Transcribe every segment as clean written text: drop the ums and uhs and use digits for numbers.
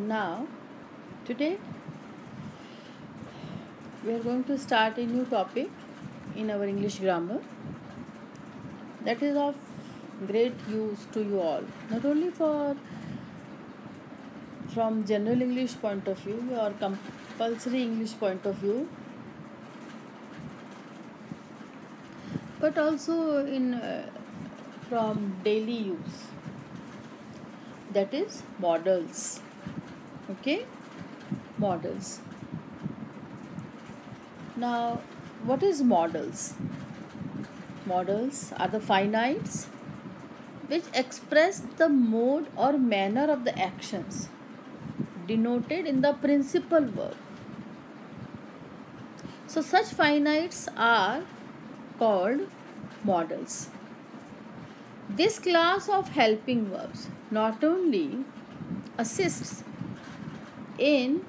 Now, today we are going to start a new topic in our English grammar that is of great use to you all, not only from general English point of view or compulsory English point of view, but also in from daily use. That is models. Okay, models. Now, what is models? Models are the finites which express the mode or manner of the actions denoted in the principal verb. So, such finites are called models. This class of helping verbs not only assists in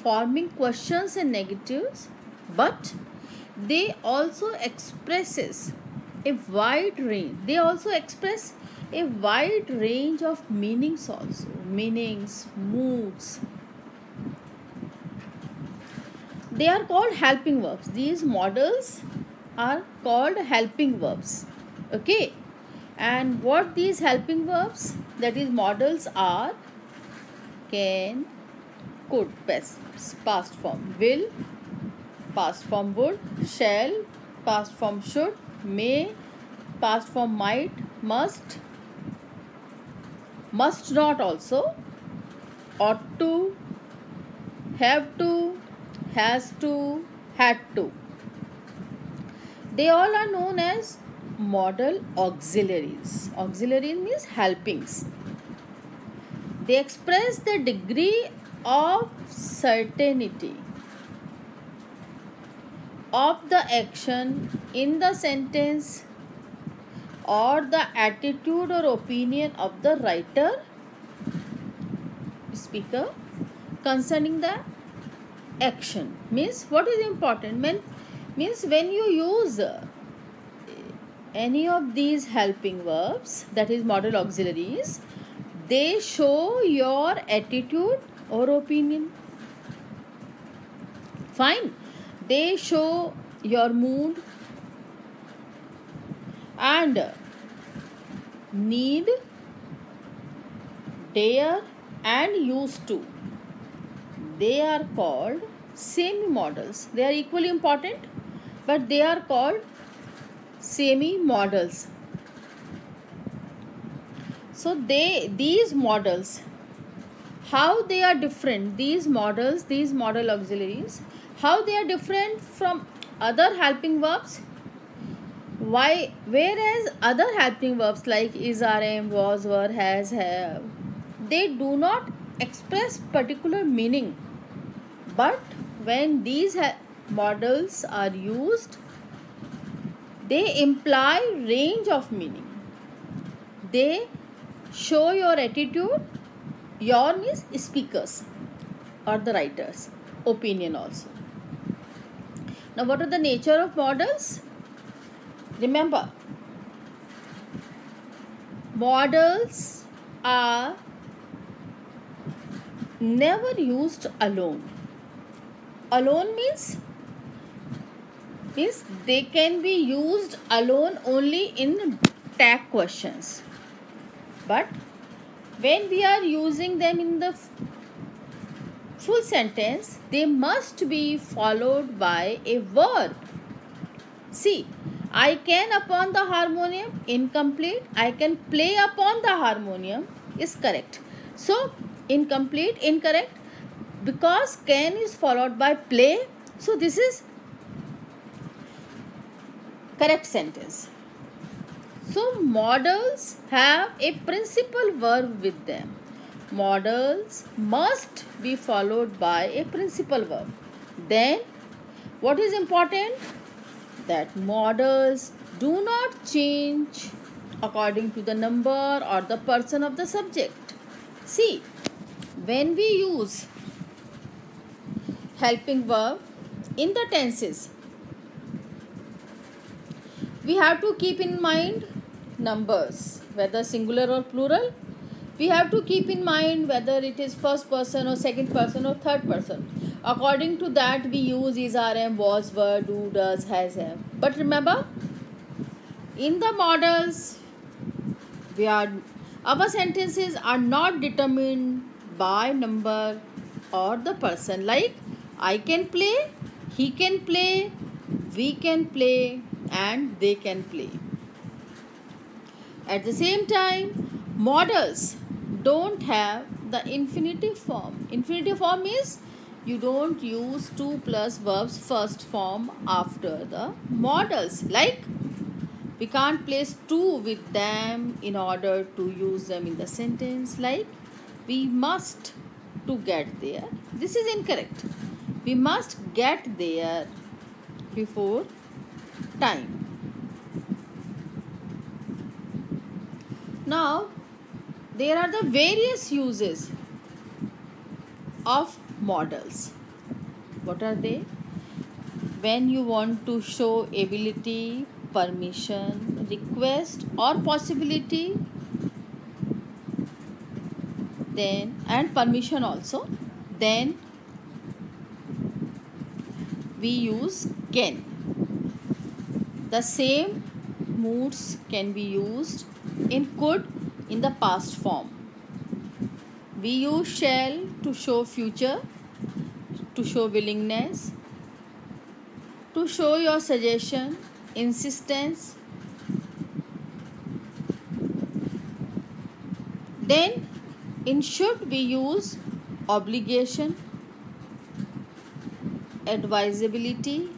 forming questions and negatives, but they also expresses a wide range. They also express a wide range of meanings also. Meanings, moods. They are called helping verbs. These models are called helping verbs. Okay. And what these helping verbs, that is models, are: can, could, past form; will, past form; would, shall, past form; should, may, past form; might, must not also, ought to, have to, has to, had to. They all are known as modal auxiliaries. Auxiliaries means helpings. They express the degree of certainty of the action in the sentence or the attitude or opinion of the writer, speaker, concerning the action. Means what is important? Means when you use any of these helping verbs, that is modal auxiliaries, they show your attitude or opinion. Fine. They show your mood and need, dare and used to. They are called semi-modals. They are equally important, but they are called semi-modals. So these models, how they are different, these models, these modal auxiliaries, how they are different from other helping verbs? Why? Whereas other helping verbs like is, are, am, was, were, has, have, they do not express particular meaning. But when these models are used, they imply range of meaning. They show your attitude. Your means speakers or the writers' opinion also. Now, what are the nature of models? Remember, models are never used alone. Alone means they can be used alone only in tag questions. But when we are using them in the full sentence, they must be followed by a verb. See, I can upon the harmonium, incomplete. I can play upon the harmonium is correct. So, incomplete, incorrect, because can is followed by play. So, this is correct sentence. So, modals have a principal verb with them. Modals must be followed by a principal verb. Then, what is important? That modals do not change according to the number or the person of the subject. See, when we use helping verb in the tenses, we have to keep in mind numbers, whether singular or plural. We have to keep in mind whether it is first person or second person or third person. According to that, we use is, are, am, was, were, do, does, has, have. But remember, in the models, our sentences are not determined by number or the person. Like, I can play, he can play, we can play, and they can play. At the same time, models don't have the infinitive form. Infinitive form is you don't use to plus verbs first form after the models. Like, we can't place to with them in order to use them in the sentence. Like, we must to get there. This is incorrect. We must get there before time. Now, there are the various uses of models. What are they? When you want to show ability, permission, request or possibility, then and permission also, then we use can. The same moods can be used in could in the past form. We use shall to show future, to show willingness, to show your suggestion, insistence. Then in should we use obligation, advisability,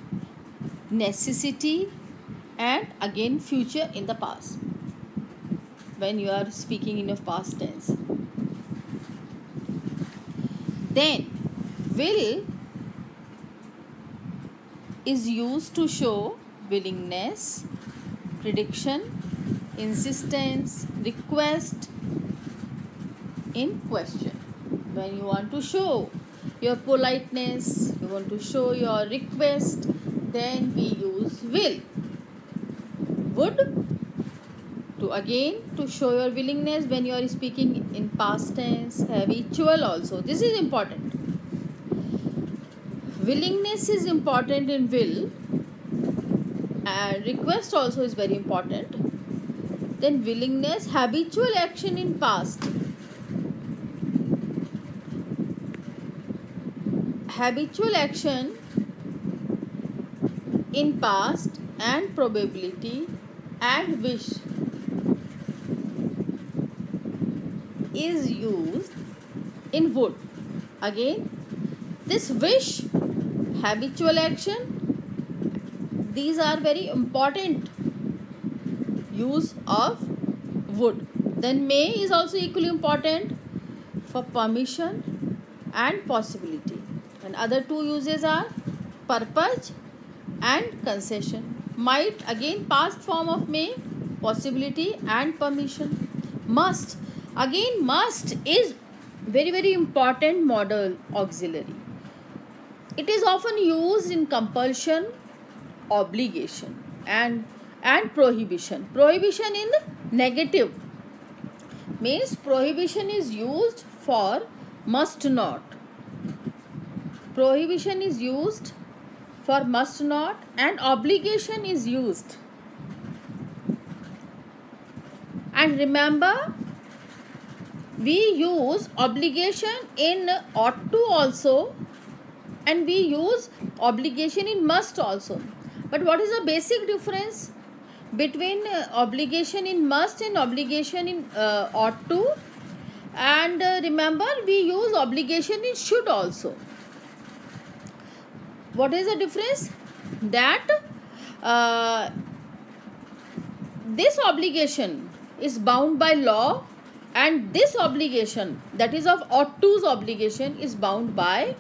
necessity, and again future in the past when you are speaking in a past tense. Then will is used to show willingness, prediction, insistence, request in question. When you want to show your politeness, you want to show your request, then we use will. Would to again to show your willingness when you are speaking in past tense. Habitual also. This is important. Willingness is important in will, and request also is very important. Then willingness, habitual action in past. Habitual action in past and probability and wish is used in would. Again, this wish, habitual action, these are very important use of would. Then may is also equally important for permission and possibility. And other two uses are purpose and concession. Might, again past form of may, possibility and permission. Must, again must is very important modal auxiliary. It is often used in compulsion, obligation and prohibition. Prohibition in negative means prohibition is used for must not. Prohibition is used for must not and obligation is used. And remember, we use obligation in ought to also, and we use obligation in must also. But what is the basic difference between obligation in must and obligation in ought to? And remember, we use obligation in should also. What is the difference? That this obligation is bound by law, and this obligation, that is of ought to's obligation, is bound by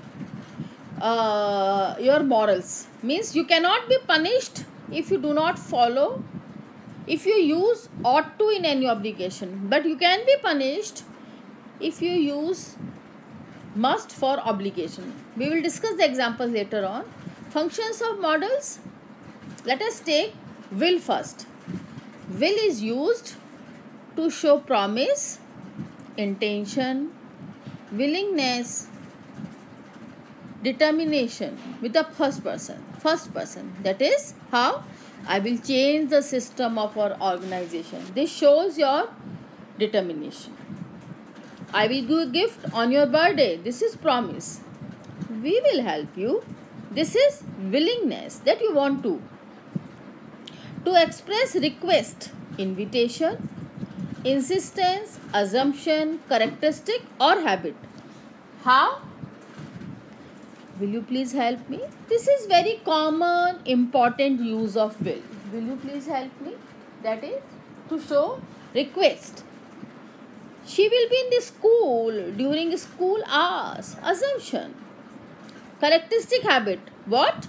your morals. Means you cannot be punished if you do not follow, if you use ought to in any obligation, but you can be punished if you use must for obligation. We will discuss the examples later on. Functions of models. Let us take will first. Will is used to show promise, intention, willingness, determination with the first person. That is how I will change the system of our organization. This shows your determination. I will give a gift on your birthday. This is promise. We will help you. This is willingness that you want to express request, invitation, insistence, assumption, characteristic or habit. How? Will you please help me? This is very common, important use of will. Will you please help me? That is to show request. She will be in the school during school hours. Assumption. Characteristic habit. What?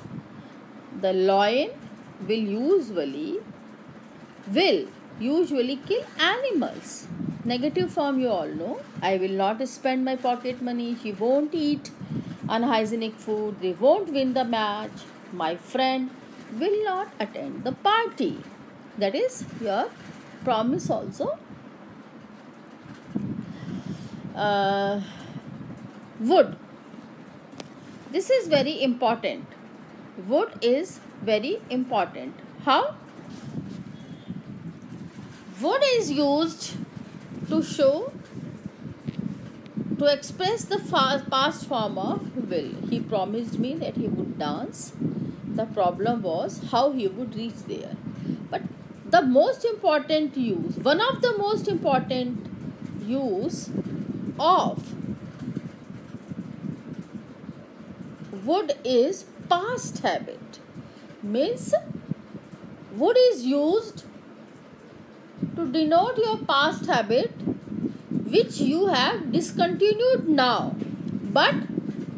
The lion will usually kill animals. Negative form you all know. I will not spend my pocket money. She won't eat unhygienic food. They won't win the match. My friend will not attend the party. That is your promise also. Would. This is very important. Would is very important. How? Would is used to show, to express the past form of will. He promised me that he would dance. The problem was how he would reach there. But the most important use, one of the most important use of would is past habit. Means would is used to denote your past habit which you have discontinued now but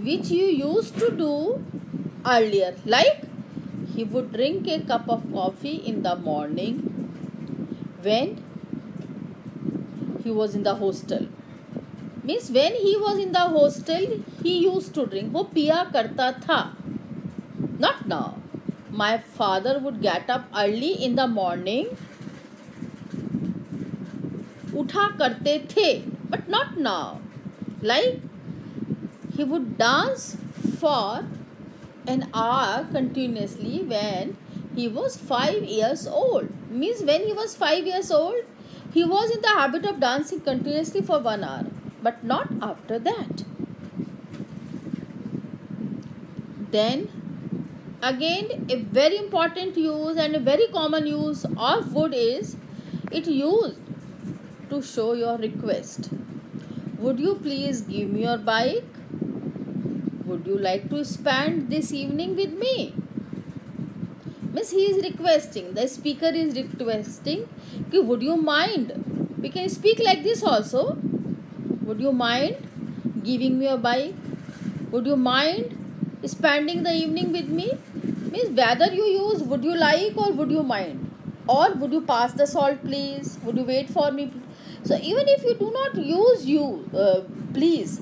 which you used to do earlier. Like he would drink a cup of coffee in the morning when he was in the hostel. Means when he was in the hostel he used to drink. वो पिया करता था. Not now. My father would get up early in the morning. उठा करते थे. But not now. Like he would dance for an hour continuously when he was 5 years old. Means when he was 5 years old, he was in the habit of dancing continuously for 1 hour. But not after that. Then again a very important use and a very common use of would is it used to show your request. Would you please give me your bike? Would you like to spend this evening with me? Means he is requesting, the speaker is requesting, would you mind? We can speak like this also. Would you mind giving me a bike? Would you mind spending the evening with me? Means whether you use would you like or would you mind, or would you pass the salt please, would you wait for me. So even if you do not use please,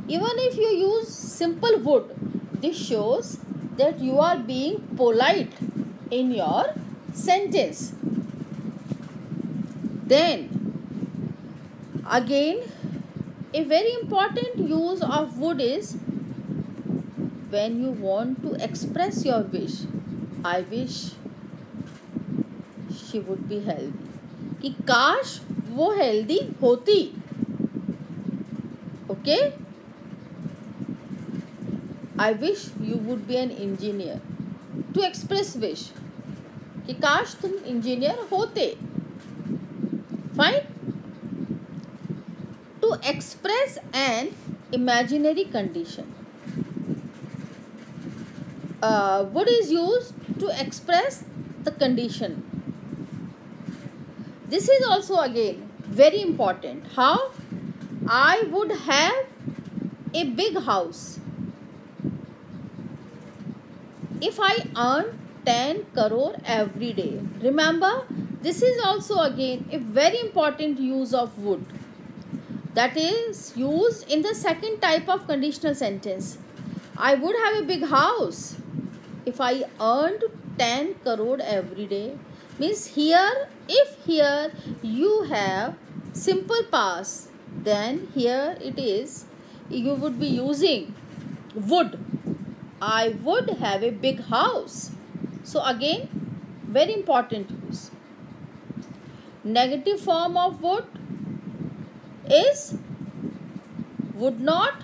even if you use simple would, this shows that you are being polite in your sentence. Then again a very important use of would is when you want to express your wish. I wish she would be healthy. कि काश वो healthy होती. Okay? I wish you would be an engineer. To express wish. कि काश तुम engineer होते. Fine? To express an imaginary condition. Would is used to express the condition. This is also again very important. How? I would have a big house if I earn 10 crore every day. Remember, this is also again a very important use of would. That is used in the second type of conditional sentence. I would have a big house if I earned 10 crore every day. Means here, if here you have simple past then here it is, you would be using would. I would have a big house. So again, very important use. Negative form of would is would not.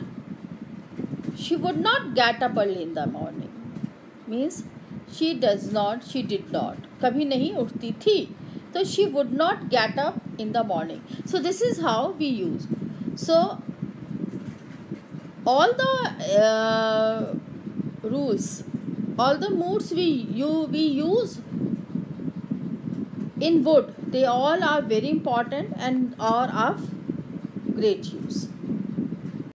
She would not get up early in the morning. Means she does not, she did not. कभी नहीं उठती थी. So she would not get up in the morning. So this is how we use. So all the rules, all the moods we use in would, they all are very important and are of great use.